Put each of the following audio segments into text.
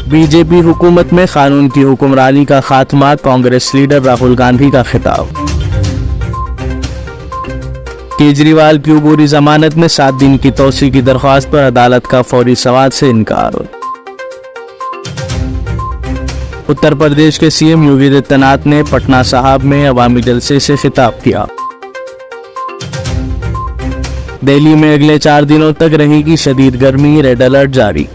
BJP हुकूमत में कानून की हुक्मरानी का खात्मा, कांग्रेस लीडर राहुल गांधी का खिताब। केजरीवाल की अबूरी जमानत में 7 दिन की तौसी की दरख्वास्त पर अदालत का फौरी समाअत से इनकार। उत्तर प्रदेश के सीएम योगी आदित्यनाथ ने पटना साहब में अवामी जलसे से खिताब किया। दिल्ली में अगले 4 दिनों तक रहेगी शदीद गर्मी, रेड अलर्ट जारी।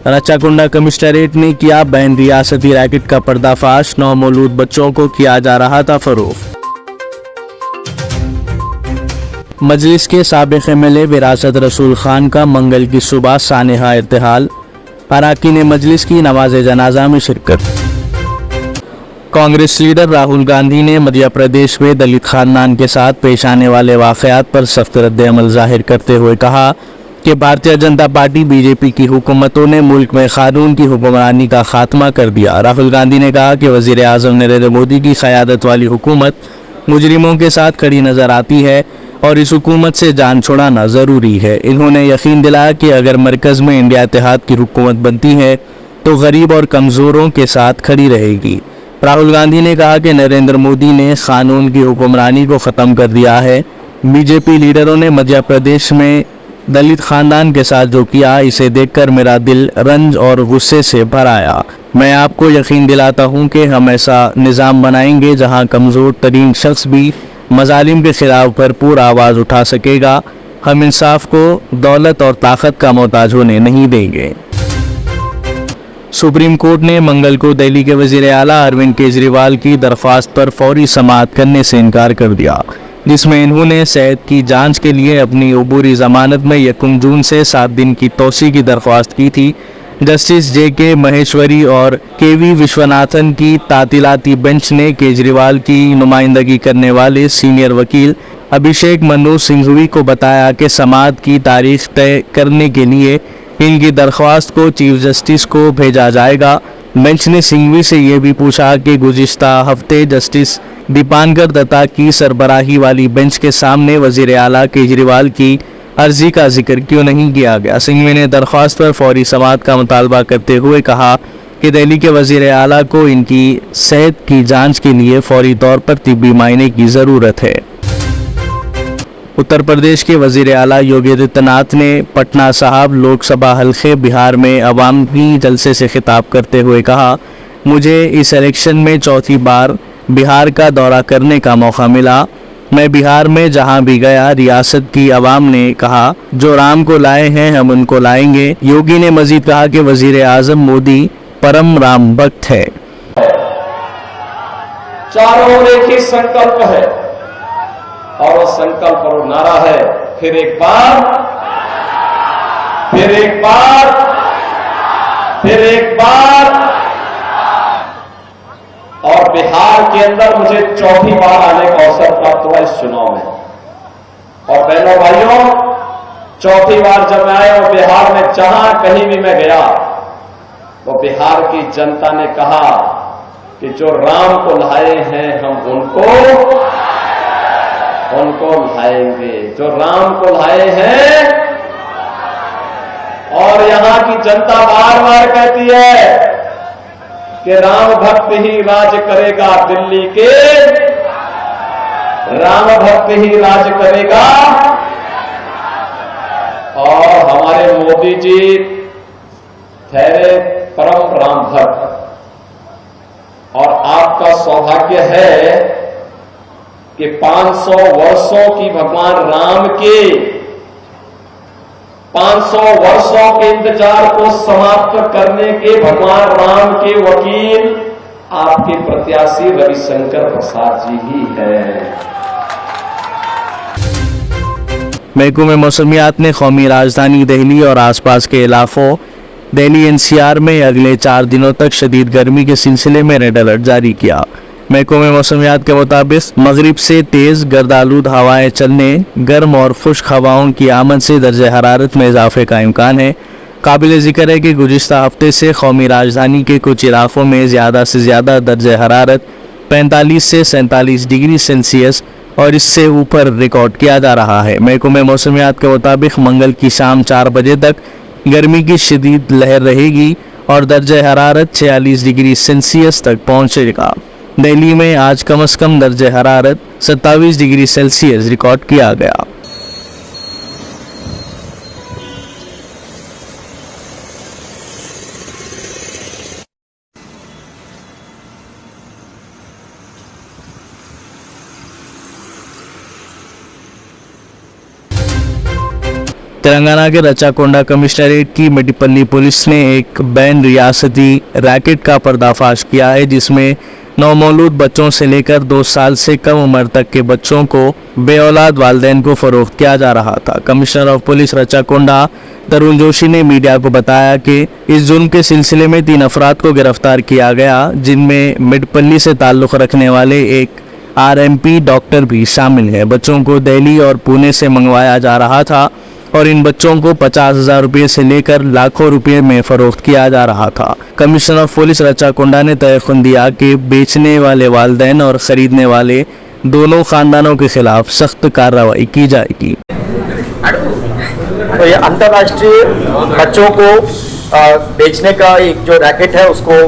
रचाकुंडा कमिश्नरेट ने किया बैन, रियासती रैकेट का पर्दाफाश, 9 मौलूद बच्चों को किया जा रहा था फरोख्त। मजलिस के साबिक एमएलए विरासत रसूल खान का मंगल की सुबह सानेहा इर्तिहाल, अरकान मजलिस की नमाज जनाजा में शिरकत। कांग्रेस लीडर राहुल गांधी ने मध्य प्रदेश में दलित खानदान के साथ पेश आने वाले वाकयात पर सख्त रद्द-ए-अमल जाहिर करते हुए कहा कि भारतीय जनता पार्टी बीजेपी की हुकूमतों ने मुल्क में कानून की हुक्मरानी का खात्मा कर दिया। राहुल गांधी ने कहा कि वजीर आजम नरेंद्र मोदी की क़यादत वाली हुकूमत मुजरिमों के साथ खड़ी नजर आती है और इस हुकूमत से जान छुड़ाना ज़रूरी है। इन्होंने यकीन दिलाया कि अगर मरकज़ में इंडिया इत्तेहाद की हुकूमत बनती है तो गरीब और कमज़ोरों के साथ खड़ी रहेगी। राहुल गांधी ने कहा कि नरेंद्र मोदी ने कानून की हुक्मरानी को ख़त्म कर दिया है। बीजेपी लीडरों ने मध्य प्रदेश में दलित खानदान के साथ जो किया, इसे देखकर मेरा दिल रंज और गुस्से से भर आया। मैं आपको यकीन दिलाता हूँ कि हम ऐसा निज़ाम बनाएंगे जहाँ कमज़ोर तरीन शख्स भी मजालिम के खिलाफ भरपूर आवाज़ उठा सकेगा। हम इंसाफ को दौलत और ताकत का मोहताज होने नहीं देंगे। सुप्रीम कोर्ट ने मंगल को दिल्ली के वजीर आला अरविंद केजरीवाल की दरख्वास्त पर फौरी समाअत करने से इनकार कर दिया, जिसमें इन्होंने सेहत की जांच के लिए अपनी अबूरी जमानत में 1 जून से 7 दिन की तौसी की दरख्वास्त की थी। Justice JK. महेश्वरी और के.वी. विश्वनाथन की तातीलाती बेंच ने केजरीवाल की नुमाइंदगी करने वाले सीनियर वकील अभिषेक मनु सिंघवी को बताया कि समाअत की तारीख तय करने के लिए इनकी दरख्वास्त को चीफ जस्टिस को भेजा जाएगा। बेंच ने सिंघवी से यह भी पूछा कि गुज़िश्ता हफ्ते जस्टिस दीपांकर दत्ता की सरबराही वाली बेंच के सामने वजीर आला केजरीवाल की अर्जी का जिक्र क्यों नहीं किया गया। सिंघवी ने दरख्वास्त पर फौरी समाअत का मुतालबा करते हुए कहा कि दिल्ली के वजीर आला को इनकी सेहत की जांच के लिए फौरी तौर पर तिब्बी मायने की ज़रूरत है। उत्तर प्रदेश के वजीर आला योगी आदित्यनाथ ने पटना साहब लोकसभा हल्के बिहार में अवामी जलसे से खिताब करते हुए कहा, मुझे इस इलेक्शन में 4थी बार बिहार का दौरा करने का मौका मिला। मैं बिहार में जहां भी गया, रियासत की आवाम ने कहा जो राम को लाए हैं हम उनको लाएंगे। योगी ने मजीद कहा कि वजीर आजम मोदी परम राम भक्त है। चारों ओर एक ही संकल्प है और वो संकल्प और नारा है, फिर एक बार, फिर एक बार, फिर एक बार। और बिहार के अंदर मुझे 4थी बार आने का अवसर प्राप्त हुआ इस चुनाव में। और बहनों भाइयों, 4थी बार जब मैं आया और बिहार में जहां कहीं भी मैं गया, तो बिहार की जनता ने कहा कि जो राम को लाए हैं हम उनको लाएंगे, जो राम को लाए हैं। और यहां की जनता बार बार कहती है कि राम भक्त ही राज करेगा दिल्ली के, राम भक्त ही राज करेगा। और हमारे मोदी जी ठहरे परम राम भक्त। और आपका सौभाग्य है कि 500 वर्षों की भगवान राम के 500 वर्षों के इंतजार को समाप्त करने के भगवान राम के वकील आपके प्रत्याशी रविशंकर प्रसाद जी ही हैं। महकमे मौसमियात ने कौमी राजधानी दिल्ली और आसपास के इलाकों दिल्ली एनसीआर में अगले 4 दिनों तक शदीद गर्मी के सिलसिले में रेड अलर्ट जारी किया। महकमे मौसमियात के मुताबिक मगरिब से तेज़ गर्दालूद हवाएं चलने, गर्म और खुश्क हवाओं की आमद से दर्जे हरारत में इजाफे का इम्कान है। काबिल ज़िक्र है कि गुज़िश्ता हफ्ते से कौमी राजधानी के कुछ इलाकों में ज़्यादा से ज़्यादा दर्जे हरारत 45 से 47 डिग्री सेल्सियस और इससे ऊपर रिकॉर्ड किया जा रहा है। महकमे मौसमियात के मुताबिक मंगल की शाम 4 बजे तक गर्मी की शदीद लहर रहेगी और दर्जा हरारत 46 डिग्री सेल्सियस तक पहुंचेगा। दिल्ली में आज कम से कम दर्जा हरारत 27 डिग्री सेल्सियस रिकॉर्ड किया गया। तेलंगाना के रचाकोंडा कमिश्नरेट की मेडिपल्ली पुलिस ने एक बैन रियासती रैकेट का पर्दाफाश किया है, जिसमें नौमौलूद बच्चों से लेकर 2 साल से कम उम्र तक के बच्चों को बेऔलाद वालिदैन को फरोख्त किया जा रहा था। कमिश्नर ऑफ पुलिस रचाकोंडा तरुण जोशी ने मीडिया को बताया कि इस जुर्म के सिलसिले में 3 अफराद को गिरफ्तार किया गया, जिनमें मेडिपल्ली से ताल्लुक़ रखने वाले एक RMP डॉक्टर भी शामिल है। बच्चों को दिल्ली और पुणे से मंगवाया जा रहा था और इन बच्चों को 50,000 रुपये से लेकर लाखों रुपए में फरोख्त किया जा रहा था। कमिश्नर ऑफ पुलिस रचाकोंडा ने तयक़ुन दिया कि बेचने वाले वालिदैन और ख़रीदने वाले दोनों ख़ानदानों के खिलाफ सख्त कार्रवाई की जाएगी। तो ये अंतर्राष्ट्रीय बच्चों को बेचने का एक जो रैकेट है उसको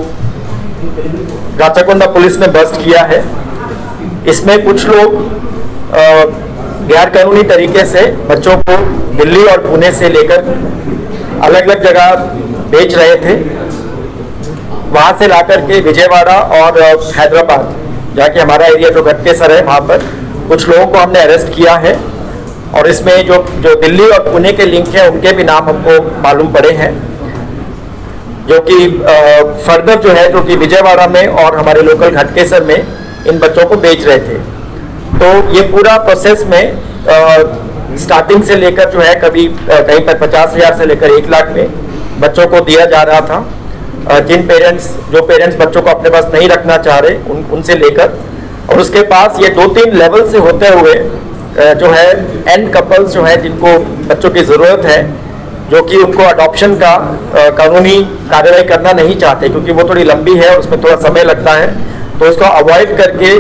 रचाकोंडा पुलिस ने बस्ट किया है। इसमें कुछ लोग गैर कानूनी तरीके से बच्चों को दिल्ली और पुणे से लेकर अलग अलग जगह बेच रहे थे। वहाँ से लाकर के विजयवाड़ा और हैदराबाद जाके हमारा एरिया जो घटकेसर है वहाँ पर कुछ लोगों को हमने अरेस्ट किया है और इसमें जो दिल्ली और पुणे के लिंक हैं उनके भी नाम हमको मालूम पड़े हैं, जो कि फर्दर जो है जो कि विजयवाड़ा में और हमारे लोकल घटकेसर में इन बच्चों को बेच रहे थे। तो ये पूरा प्रोसेस में स्टार्टिंग से लेकर जो है कभी कहीं पर 50,000 से लेकर 1 लाख में बच्चों को दिया जा रहा था। जिन पेरेंट्स बच्चों को अपने पास नहीं रखना चाह रहे उनसे लेकर, और उसके पास ये 2-3 लेवल से होते हुए जो है एंड कपल्स जो है जिनको बच्चों की ज़रूरत है, जो कि उनको अडॉप्शन का कानूनी कार्रवाई करना नहीं चाहते क्योंकि वो थोड़ी लंबी है और उसमें थोड़ा समय लगता है, तो उसको अवॉइड करके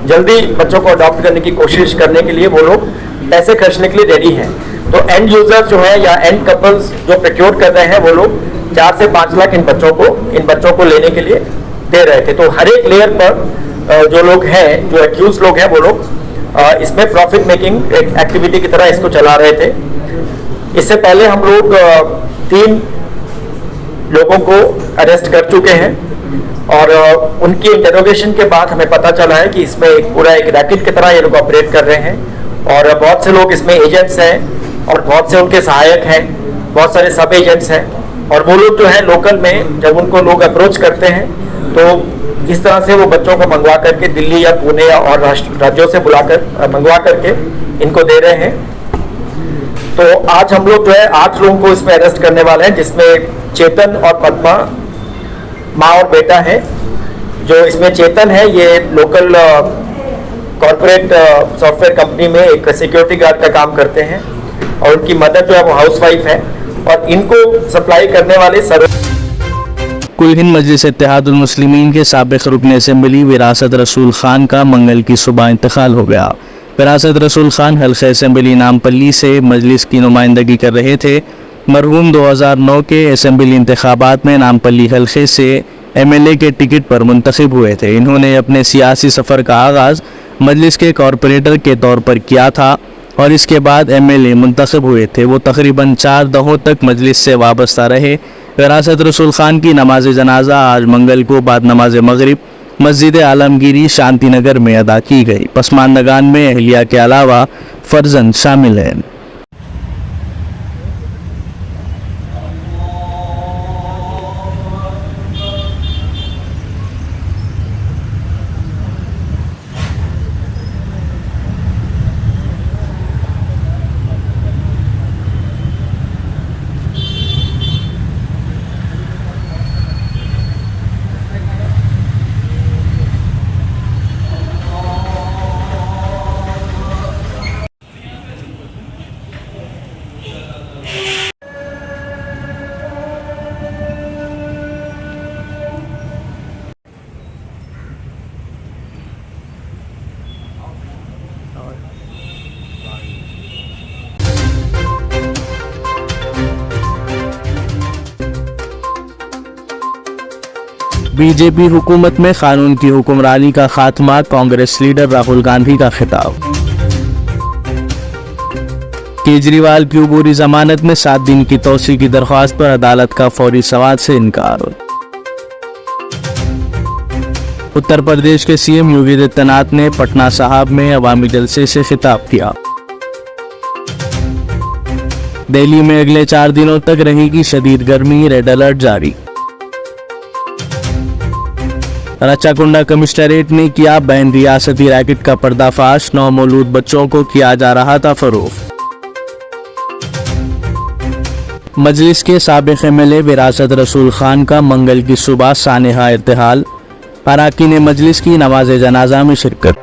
जल्दी बच्चों को अडॉप्ट करने की कोशिश करने के लिए वो लोग पैसे खर्चने के लिए रेडी हैं। तो एंड यूजर जो है या एंड कपल्स जो प्रोक्योर कर रहे हैं वो लोग 4 से 5 लाख इन बच्चों को लेने के लिए दे रहे थे। तो हर एक लेयर पर जो लोग हैं, जो एक्यूज लोग हैं, वो लोग इसमें प्रॉफिट मेकिंग एक्टिविटी की तरह इसको चला रहे थे। इससे पहले हम लोग 3 लोगों को अरेस्ट कर चुके हैं और उनकी इंटरोगेशन के बाद हमें पता चला है कि इसमें पूरा एक रैकेट की तरह ये लोग ऑपरेट कर रहे हैं और बहुत से लोग इसमें एजेंट्स हैं और बहुत से उनके सहायक हैं, बहुत सारे सब एजेंट्स हैं। और वो लोग जो है लोकल में जब उनको लोग अप्रोच करते हैं तो इस तरह से वो बच्चों को मंगवा करके दिल्ली या पुणे या और राज्यों से बुलाकर मंगवा करके इनको दे रहे हैं। तो आज हम लोग जो है 8 लोगों को इसमें अरेस्ट करने वाले हैं, जिसमें चेतन और पद्मा माँ और बेटा है। जो इसमें चेतन है ये लोकल कॉर्पोरेट सॉफ्टवेयर कंपनी में एक सिक्योरिटी गार्ड का काम करते हैं और उनकी मदर जो है वो हाउसवाइफ है और इनको सप्लाई करने वाले कुल हिंद मजलिस इत्तेहादुल मुस्लिमीन के साबिक़ रुकन असेंबली विरासत रसूल खान का मंगल की सुबह इंतकाल हो गया। विरासत रसूल खान हल्क़े असेंबली नामपल्ली से मजलिस की नुमाइंदगी कर रहे थे। मरहूम 2009 के असेंबली इंतखाबात में नामपल्ली हल्के से MLA के टिकट पर मुंतखब हुए थे। इन्होंने अपने सियासी सफ़र का आगाज़ मजलिस के कॉरपोरेटर के तौर पर किया था और इसके बाद MLA मुंतखब हुए थे। वो तकरीबन 4 दहों तक मजलिस से वाबस्ता रहे। विरासत रसूल खान की नमाज जनाजा आज मंगल को बाद नमाज मगरिब मस्जिद आलमगीरी शांति नगर में अदा की गई। पसमानदगान में अहलिया के अलावा फर्जंद शामिल हैं। बीजेपी हुकूमत में कानून की हुक्मरानी का खात्मा, कांग्रेस लीडर राहुल गांधी का खिताब। केजरीवाल की अबूरी जमानत में 7 दिन की तौसी की दरख्वास्त पर अदालत का फौरी समाअत से इनकार। उत्तर प्रदेश के सीएम योगी आदित्यनाथ ने पटना साहब में अवामी जलसे से खिताब किया। दिल्ली में अगले 4 दिनों तक रहेगी शदीद गर्मी, रेड अलर्ट जारी। रचाकुंडा कमिश्नरेट ने किया बैन रियासती रैकेट का पर्दाफाश, 9 मौलूद बच्चों को किया जा रहा था फरोख्त। मजलिस के साबिक एमएलए विरासत रसूल खान का मंगल की सुबह सानेहा इर्तिहाल, अराकीन मजलिस की नमाज जनाजा में शिरकत।